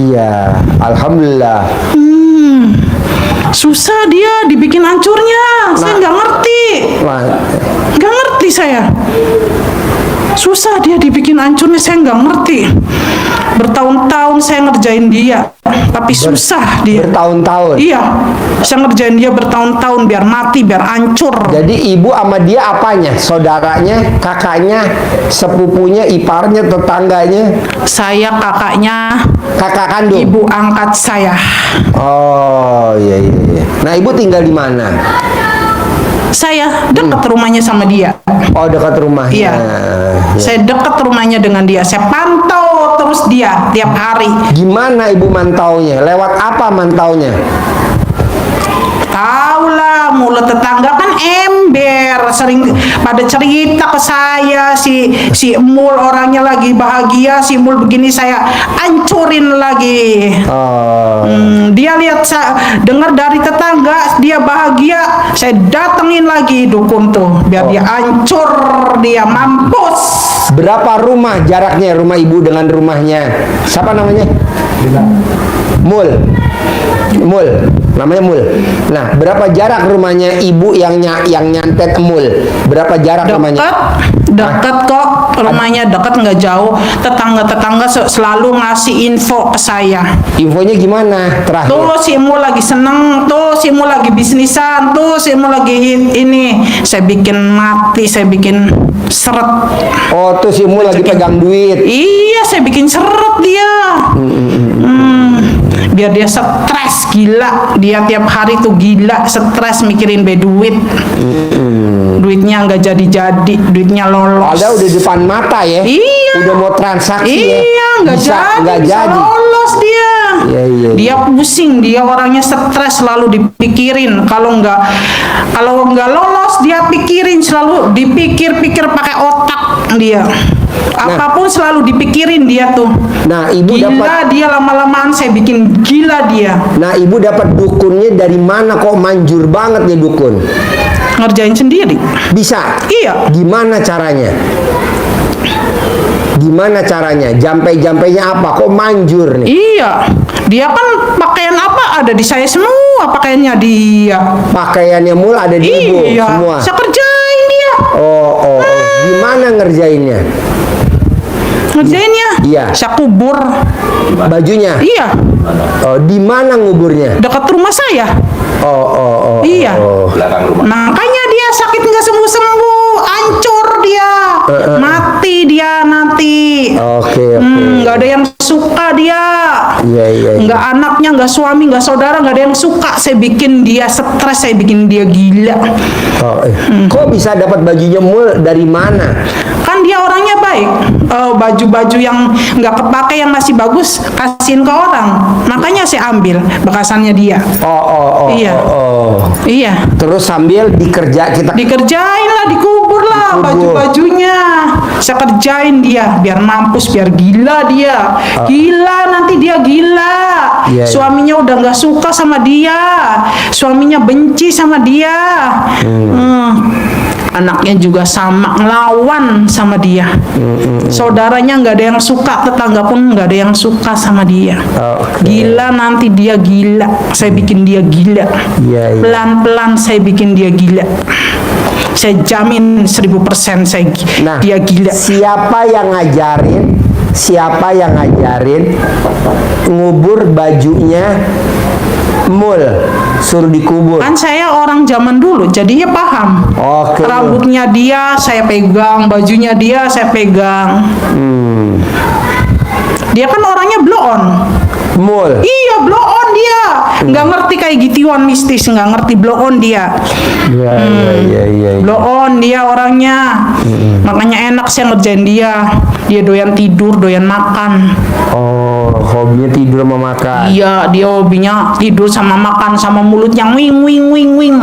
Iya, alhamdulillah. Susah dia dibikin hancurnya. Saya nggak ngerti. Wah, Nggak ngerti saya. Susah dia dibikin hancurnya, saya nggak ngerti. Bertahun-tahun saya ngerjain dia, tapi susah dia. bertahun-tahun. Iya, saya ngerjain dia bertahun-tahun biar mati, biar hancur. Jadi ibu sama dia apanya? Saudaranya, kakaknya, sepupunya, iparnya, tetangganya? Saya kakaknya, Kakak kandung? ibu angkat saya. Oh, iya, iya, iya. Nah, ibu tinggal di mana? Saya dekat rumahnya sama dia. Oh, dekat rumahnya. Iya. Saya dekat rumahnya dengan dia. Saya pantau terus dia tiap hari. Gimana ibu mantaunya? Lewat apa mantaunya? Tahu lah, mulut tetangga kan ember, sering pada cerita ke saya, si Emul orangnya lagi bahagia, si Emul begini saya hancurin lagi. Oh, Dia lihat dengar dari tetangga dia bahagia, saya datengin lagi dukun tuh biar dia hancur, dia mampus. berapa rumah jaraknya rumah ibu dengan rumahnya? Siapa namanya? Mul. Mul. Namanya Mul. Nah, berapa jarak rumahnya ibu yang nyantet Mul? Berapa jarak rumahnya? Dekat kok, rumahnya dekat, nggak jauh. Tetangga-tetangga selalu ngasih info ke saya. Infonya gimana terakhir? Tuh si Mu lagi seneng, tuh si Mu lagi bisnisan, tuh si Mu lagi ini. Saya bikin mati, saya bikin seret. Oh, tuh si Mul lagi pegang duit. Iya, saya bikin seret dia. Biar dia stres gila. Dia tiap hari tuh gila, stres mikirin duit. Duitnya nggak jadi-jadi, duitnya lolos. Ada udah depan mata ya. Iya. Udah mau transaksi ya. Iya, nggak nggak bisa jadi. lolos dia. Iya, iya. Dia pusing, dia orangnya stres, selalu dipikirin. Kalau nggak lolos, dia pikirin, selalu dipikir-pikir pakai otak dia. Apapun selalu dipikirin dia tuh. Nah, ibu Gila dapat. dia, lama-lamaan saya bikin gila dia. Nah, ibu dapat dukunnya dari mana kok manjur banget nih dukun? Ngerjain sendiri. Bisa. Iya. Gimana caranya? Gimana caranya? Jampe-jampenya apa? Kok manjur nih? Iya. Dia kan pakaian apa ada di saya semua, pakaiannya dia. Pakaiannya Mul ada di ibu Iya. semua. Saya kerjain dia. Oh. Gimana ngerjainnya? Ngerjainnya. Iya. Saya kubur. Bajunya? Iya. Oh, di mana nguburnya? Dekat rumah saya. Oh. Iya. Belakang rumah. Makanya dia sakit nggak sembuh-sembuh, hancur dia, mati dia nanti. Oke. Nggak ada yang suka dia. Iya. Nggak anaknya, nggak suami, nggak saudara, nggak ada yang suka. Saya bikin dia stres, saya bikin dia gila. Oh, Kok bisa dapat bajunya Mul dari mana? Kan dia orangnya baik. Baju-baju yang nggak kepake yang masih bagus kasihin ke orang. Makanya saya ambil bekasannya dia. Oh. Iya. Iya. Terus sambil Dikerjain lah, dikubur lah Dikubur. baju-bajunya. Saya kerjain dia biar mampus, biar gila dia. Gila, nanti dia gila. Iya. Suaminya udah nggak suka sama dia. Suaminya benci sama dia. Anaknya juga sama, ngelawan sama dia. Saudaranya nggak ada yang suka, tetangga pun nggak ada yang suka sama dia. Oke. Gila, nanti dia gila. Saya bikin dia gila. Iya. Pelan-pelan saya bikin dia gila. Saya jamin 1000% Nah, dia gila. Siapa yang ngajarin ngubur bajunya Mul, suruh dikubur? Kan saya orang zaman dulu, jadinya paham. Oke. Rambutnya dia saya pegang, bajunya dia saya pegang. Dia kan orangnya blow on. Mul. Iya, blow on dia. Nggak ngerti kayak gituan mistis, nggak ngerti blow on dia. Iya. Blow on dia orangnya. Makanya enak saya ngerjain dia. Dia doyan tidur, doyan makan. Oh, hobinya tidur sama makan. Iya, dia hobinya tidur sama makan sama mulut yang wing.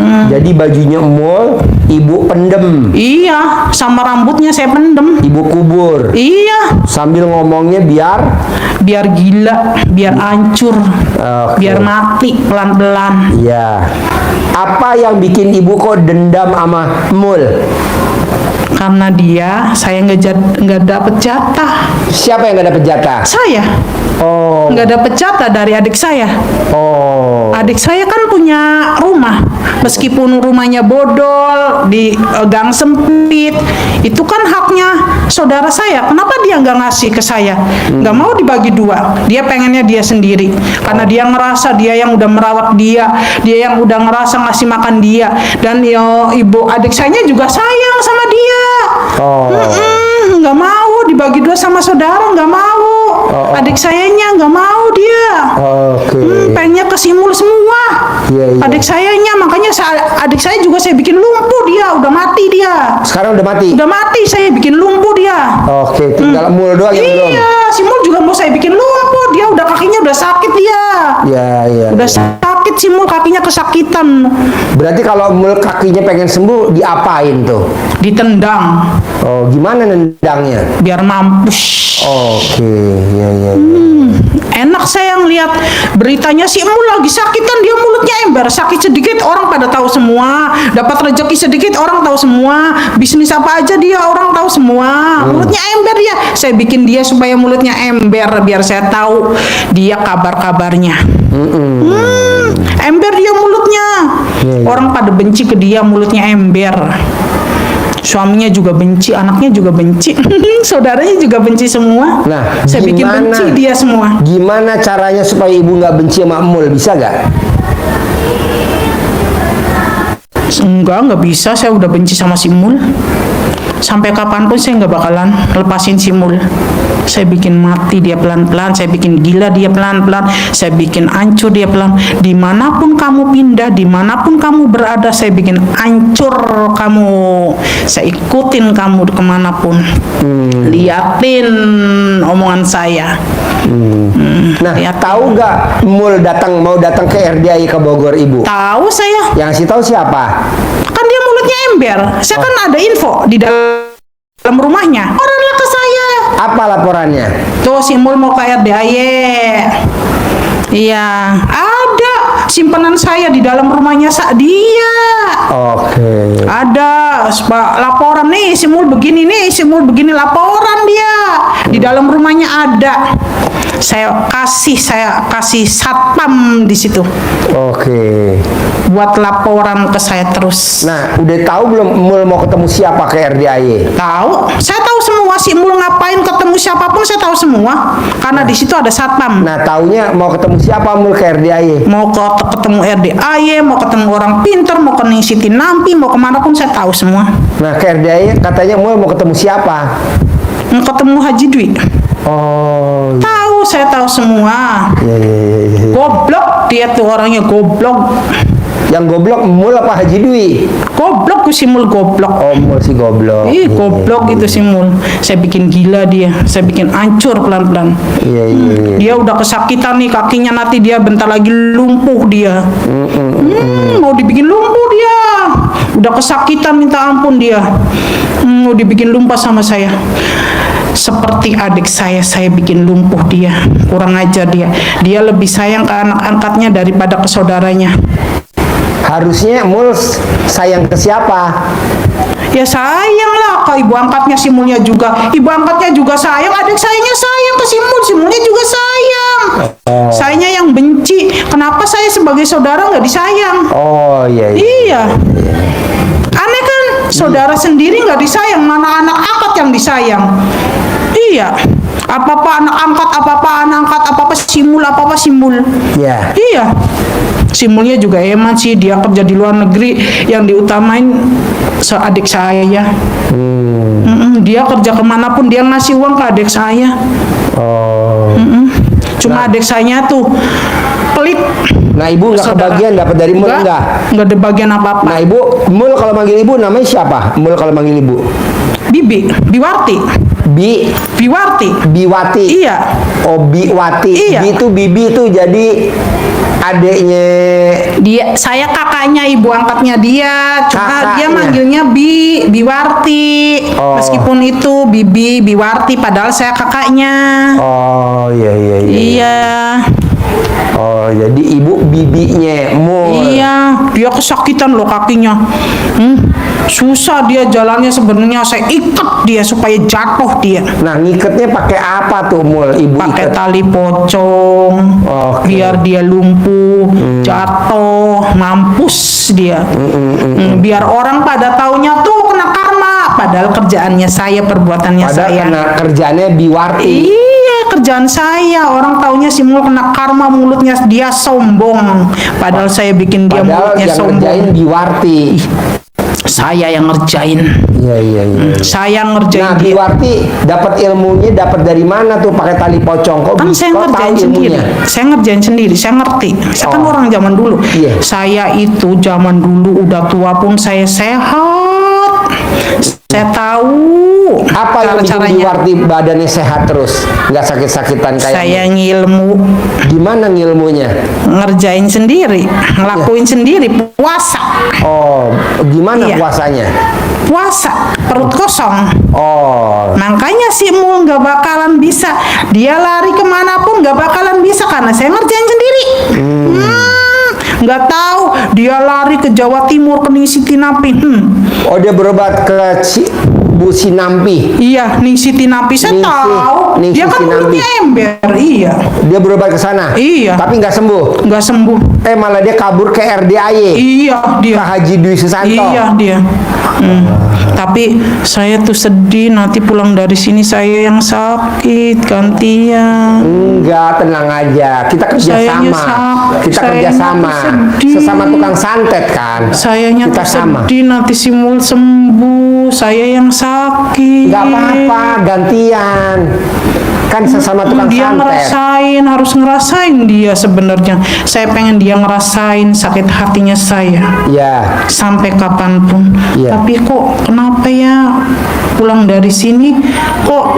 Jadi bajunya Mul, ibu pendem. Iya, sama rambutnya saya pendem. Ibu kubur. Iya, Sambil ngomongnya biar gila, biar hancur, Oke. biar mati pelan-pelan. Iya. Apa yang bikin ibu kok dendam sama Mul? Karena saya nggak dapet jatah. Siapa yang nggak dapat jatah? Saya Oh. nggak dapet jatah dari adik saya. Oh. Adik saya kan punya rumah, meskipun rumahnya bodol di gang sempit, itu kan haknya saudara saya. Kenapa dia nggak ngasih ke saya? Nggak mau dibagi dua. Dia pengennya dia sendiri, karena dia ngerasa dia yang udah merawat dia yang udah ngerasa ngasih makan dia, dan ibu adik saya juga sayang sama dia. Oh. Nggak mau dibagi dua sama saudara, nggak mau. Adik sayanya nggak mau dia. Oke. Pengennya ke Simul semua. Iya, iya. Adik sayanya, makanya adik saya juga saya bikin lumpuh dia, udah mati dia. Sekarang udah mati. Udah mati, saya bikin lumpuh dia. Oke, tinggal Mul doang yang belum. Iya, Simul juga mau saya bikin lumpuh, dia udah kakinya udah sakit dia. Ya, ya. Udah sakit Simul, kakinya kesakitan. Berarti kalau Mul kakinya pengen sembuh, diapain tuh? Ditendang Oh, gimana nendangnya? biar mampus. Oke, ya, ya. Enak saya ngeliat beritanya si Emul lagi sakitan, dia mulutnya ember, sakit sedikit orang pada tahu semua, dapat rezeki sedikit orang tahu semua, bisnis apa aja dia orang tahu semua, mulutnya ember dia. Saya bikin dia supaya mulutnya ember biar saya tahu dia kabar-kabarnya. Ember dia mulutnya. Iya. Orang pada benci ke dia, mulutnya ember. Suaminya juga benci, anaknya juga benci, saudaranya juga benci semua. Nah, saya bikin gimana? benci dia semua. Gimana caranya supaya ibu nggak benci sama Mul? Bisa nggak? Enggak bisa, saya udah benci sama si Mul. Sampai kapanpun saya nggak bakalan lepasin si Mul. Saya bikin mati dia pelan-pelan, saya bikin gila dia pelan-pelan, saya bikin hancur dia pelan. Dimanapun kamu pindah, dimanapun kamu berada, saya bikin hancur kamu. Saya ikutin kamu kemanapun. Liatin omongan saya. Nah, Lihat. tahu nggak Mul mau datang ke RDI ke Bogor ibu? Tahu saya, Yang sih tahu siapa? kan dia mulutnya ember. Saya kan ada info di dalam rumahnya. Oranglah ke saya. Apa laporannya? Tuh si Mul mau ke RDAY. Iya, ada simpanan saya di dalam rumahnya dia. Oke. Ada laporan nih, si Mul begini nih, si Mul begini, laporan dia. Di dalam rumahnya ada. Saya kasih satpam di situ Oke. buat laporan ke saya terus. Nah, udah tahu belum Mul mau ketemu siapa ke RDI? Tahu, saya tahu semua si Mul ngapain ketemu siapapun saya tahu semua karena di situ ada satpam. Nah, taunya mau ketemu siapa Mul ke RDI? Mau ketemu RDAY, mau ketemu orang pinter, mau ke Siti Nampi, mau kemana pun saya tahu semua. Nah, ke RDI katanya Mul mau ketemu siapa? Mau ketemu Haji Dwi. Oh. Tahu, saya tahu semua. Iya, iya, iya, iya. Goblok dia tuh orangnya, goblok. Yang goblok Mul apa Haji Dwi? Goblok si Mul, goblok. Oh, Mul si goblok. Ih, Iya, goblok iya, itu si Mul. Saya bikin gila dia, saya bikin hancur pelan-pelan. Iya, iya, iya. Dia udah kesakitan nih kakinya, nanti dia bentar lagi lumpuh dia. Mau dibikin lumpuh dia. Udah kesakitan minta ampun dia. Mau dibikin lumpuh sama saya. Seperti adik saya bikin lumpuh dia. Kurang ajar dia. Dia lebih sayang ke anak angkatnya daripada ke saudaranya. Harusnya Mul sayang ke siapa? Ya sayang lah ke ibu angkatnya si Mulnya juga. Ibu angkatnya juga sayang, adik sayangnya sayang ke si Mul, si Mulnya juga sayang. Sayangnya yang benci. Kenapa saya sebagai saudara nggak disayang? Oh, iya, iya. Iya. Aneh kan, saudara sendiri nggak disayang, mana anak angkat yang disayang. Iya. Apa-apa anak angkat, apa-apa anak angkat, apa-apa simul. Iya. Iya. Simulnya juga hemat sih, dia kerja di luar negeri, yang diutamain adik saya. Dia kerja kemanapun dia ngasih uang ke adik saya. Oh. Cuma adik saya tuh pelit. Nah, ibu nggak Saudara. kebagian dapat dari Mul enggak? Nggak ada bagian apa-apa. Nah, ibu Mul kalau manggil ibu namanya siapa? Mul kalau manggil ibu? Biwarti. Biwati. Iya. Oh, Biwati. Iya. Bi itu Bibi itu jadi adeknya. Saya kakaknya ibu angkatnya dia, cuma Kakaknya. dia manggilnya Biwarti. Oh. Meskipun itu Biwarti, padahal saya kakaknya. Oh, iya, iya, iya. Iya. Oh, jadi ibu bibinya Mul. Iya, dia kesakitan loh kakinya. Susah dia jalannya sebenarnya, saya ikat dia supaya jatuh dia. Nah, ngiketnya pakai apa tuh Mul? Ibu Pakai ikat. tali pocong, Oke. biar dia lumpuh, jatuh, mampus dia. Biar orang pada taunya tuh kena karma, padahal kerjaannya saya, perbuatannya Padahal saya. karena kerjaannya biwarti. Iya, kerjaan saya. Orang taunya si Mul kena karma, mulutnya dia sombong. Padahal saya bikin dia Padahal mulutnya yang ngerjain sombong. biwarti. Saya yang ngerjain. Iya, iya, iya. Saya ngerjain Nah, dia. biwarti dapat ilmunya dapat dari mana tuh pakai tali pocong? Kok Kan bisa? saya Kok tahu ngerjain sendiri. ilmunya? Saya ngerjain sendiri, saya ngerti. Saya kan Oh. orang zaman dulu. Iya. Saya itu zaman dulu udah tua pun saya sehat. Saya tahu Apa yang bikin cara-caranya. biwarti badannya sehat terus? Nggak sakit-sakitan kayak Saya ngilmu, gimana ngilmunya? ngerjain sendiri, ngelakuin sendiri, puasa. Oh, gimana Iya. puasanya? Puasa, perut kosong. Oh, Makanya si Mul nggak bakalan bisa. Dia lari kemanapun nggak bakalan bisa karena saya ngerjain sendiri. Nggak tahu dia lari ke Jawa Timur ke Ning Siti Nampi. oh dia berobat ke Bu Sinampi. Iya, Ning Siti Nampi saya Ning tahu. Dia kan Siti Nampi. mulutnya ember. Iya, Dia berobat ke sana. Iya. Tapi nggak sembuh. nggak sembuh. Malah dia kabur ke RDAY. Iya Ke dia. Haji Dwi Susanto. Iya dia. Tapi saya tuh sedih nanti pulang dari sini saya yang sakit gantian. Enggak, tenang aja. Kita kerja Sayanya sama. Kita sayanya kerja sama. tuh sedih. Sesama tukang santet kan. Sayanya Kita tuh sama. sedih nanti si Mul sembuh, saya yang sakit. Enggak apa-apa, gantian. Kan sesama tukang Dia santet. ngerasain, harus ngerasain dia sebenarnya. Saya pengen dia ngerasain sakit hatinya saya Ya. sampai kapanpun. Iya. Tapi kok kenapa ya pulang dari sini kok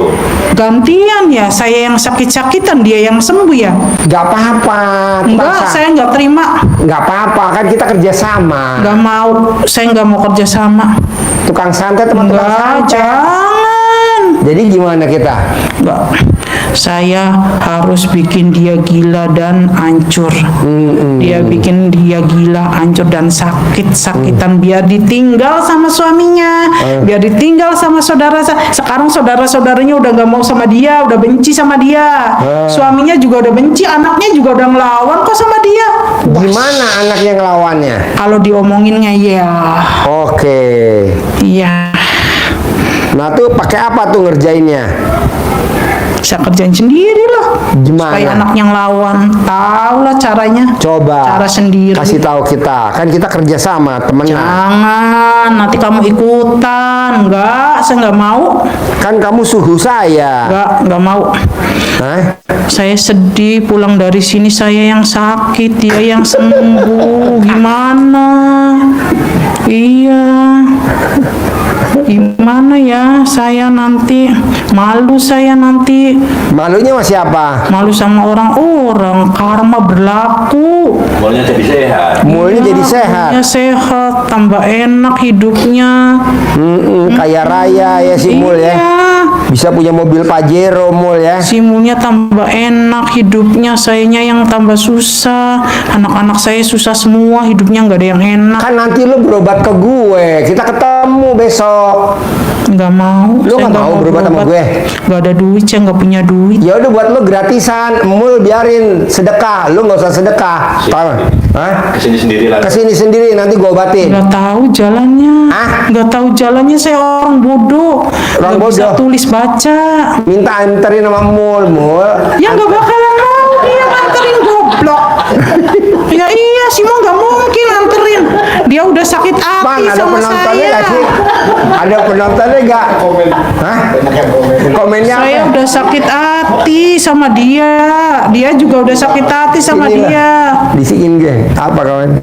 gantian ya? Saya yang sakit-sakitan, dia yang sembuh ya? Enggak apa-apa. Enggak, saya nggak terima. Enggak apa-apa, kan kita kerja sama. Nggak mau, saya nggak mau kerja sama. Tukang santet sama tukang Enggak, santet. jangan. Jadi gimana kita? Enggak. Saya harus bikin dia gila dan hancur. Dia bikin dia gila, hancur dan sakit-sakitan biar ditinggal sama suaminya, biar ditinggal sama saudara. Sekarang saudara-saudaranya udah nggak mau sama dia, udah benci sama dia. Suaminya juga udah benci, anaknya juga udah ngelawan kok sama dia. Gimana anaknya ngelawannya? Kalau diomonginnya ya, Oke. iya. Nah tuh pakai apa tuh ngerjainnya? Saya kerjain sendiri lah. Gimana? Supaya anaknya ngelawan. Tahu lah caranya. Coba. Cara sendiri. Kasih tahu kita. Kan kita kerja sama, temenan. Jangan, nanti kamu ikutan. Enggak, saya nggak mau. Kan kamu suhu saya. Nggak mau. Hah? Saya sedih pulang dari sini, saya yang sakit, dia yang sembuh. Gimana? Iya. Gimana ya? Saya nanti malu, saya nanti Malunya sama siapa? malu sama orang-orang. Karma berlaku. Mulnya jadi sehat. Mulnya Iya, jadi sehat. mulutnya sehat, tambah enak hidupnya. Kaya raya ya si Mul ya. Iya. Bisa punya mobil Pajero Mul ya. Simulnya tambah enak hidupnya, sayanya yang tambah susah. Anak-anak saya susah semua, hidupnya nggak ada yang enak. Kan nanti lu berobat ke gue. Kita ketemu besok. Nggak mau. Lu saya nggak mau berobat sama gue? Nggak ada duit, saya nggak punya duit. Ya udah buat lu gratisan. Mul biarin sedekah. Lu nggak usah sedekah. Tahu? Hah? Kesini sendiri lah. Kesini sendiri nanti gue obatin. Nggak tahu jalannya. Ah? Nggak tahu jalannya, saya orang bodoh. Orang Nggak bisa bodoh. tulis baca. Minta anterin sama Mul. Ya nggak bakalan mau dia nganterin, goblok. Ya iya sih, mau nggak mungkin nganterin. Dia udah sakit Bang, hati ada sama penontonnya saya. nggak sih? Ada penontonnya nggak? Hah? Komennya Saya apa? udah sakit hati sama dia. Dia juga udah sakit hati sama Inilah. dia. Bisikin gue. Apa komennya?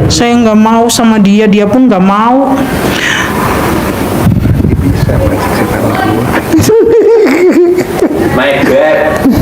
Saya nggak mau sama dia, dia pun nggak mau. My God.